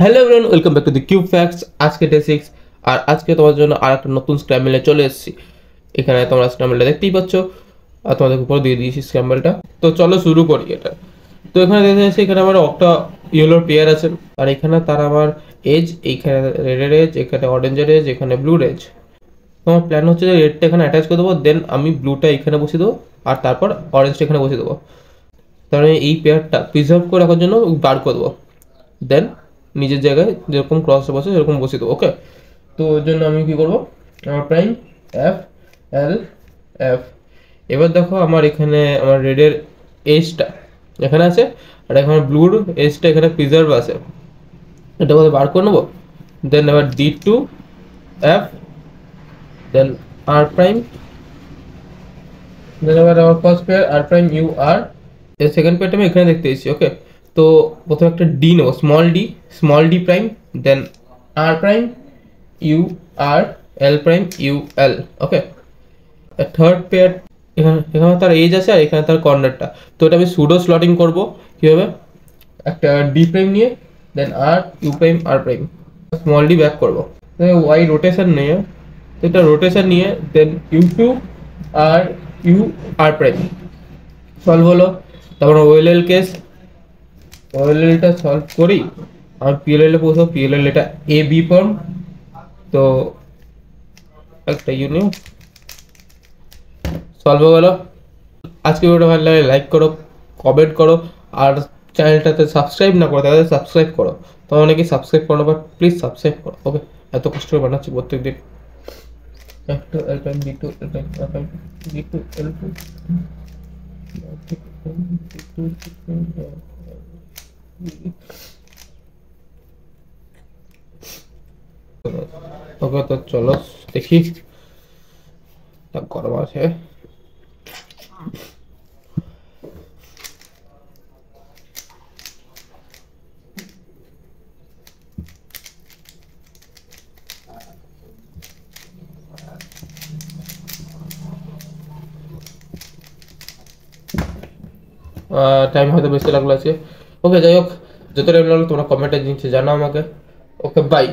Hello everyone, welcome back to the cube facts. আজকে day 6 আর আজকে তোমাদের জন্য আরেকটা নতুন স্ক্র্যাম্বলে চলে এসেছি। এখানে তোমরা স্ক্র্যাম্বলটা দেখতেই পাচ্ছ আর তোমাদের উপর দিয়ে দিয়েছি স্ক্র্যাম্বলটা। তো চলো শুরু করি এটা। তো এখানে দেখা যাচ্ছে এখানে আমার একটা ইয়েলোর পেয়ার আছে আর এখানে তার আমার এজ, এইখানে রেডের এজ, এখানে অরেঞ্জের এজ, এখানে ব্লুর এজ। তোমার প্ল্যান হচ্ছে যে রেডটা এখানে অ্যাটাচ করে দেবো, দেন আমি ব্লুটা এখানে বসিয়ে দেবো আর তারপর অরেঞ্জটা এখানে বসিয়ে দেবো। তাহলে এই পেয়ারটা প্রিজার্ভ করে রাখার জন্য বার করে দেবো, দেন নিজের জায়গায় যেরকম ক্রস বসে সেরকম বসিয়ে দেবো। ওকে, তো ওর জন্য আমি কি করবো, আমার প্রাইম এফ এল এফ। এবার দেখো আমার এখানে আমার রেডের এজটা এখানে আছে আর এখানে ব্লুর এজটা এখানে প্রিজার্ভ আছে, এটা বলে বার করে নেবো। দেন এবার D two F, then R prime, then এবার আমার first pair R prime U R, এর সেকেন্ড পেয়ারটা আমি এখানে দেখতে এসেছি। ওকে, তো প্রথমে একটা ডি নেবো, small D prime, then R prime U R, L prime U L. Okay, third pair এখানে এখানে তার এজ আছে আর এখানে তার কর্নারটা, তো এটা আমি সুডো স্লটিং করবো। কীভাবে, একটা ডি প্রাইম নিয়ে then R U prime R prime, small D back করবো, ওয়াই রোটেশন নিয়ে, তো এটা রোটেশন নিয়ে then U two R U R prime solve হলো। তারপর ওএলএল কেস, ওএলএলটা সলভ করি আর পিএলএল এ পৌঁছাবো। পিএলএল এটা এ বি ফর্ম, তো একটা ইউনিয়ন সলভ হয়ে গেল। আজকে ভিডিওটা ভালো লাগে লাইক করো, কমেন্ট করো আর চ্যানেলটাতে সাবস্ক্রাইব না করো তাহলে সাবস্ক্রাইব করো। তো অনেকেই সাবস্ক্রাইব করো, বাট প্লিজ সাবস্ক্রাইব করো। ওকে, এত কষ্ট করে বানাচ্ছি প্রত্যেক দিন। F2 L prime B2 L prime R prime B2 L2 ওকে, তো চলো দেখি গরম আছে। টাইম হয়তো বেশি লাগলো আছে। ওকে, যাই হোক, যত টাইম লাগলো তোমরা কমেন্টে জিনিস জানাও আমাকে। ওকে, বাই।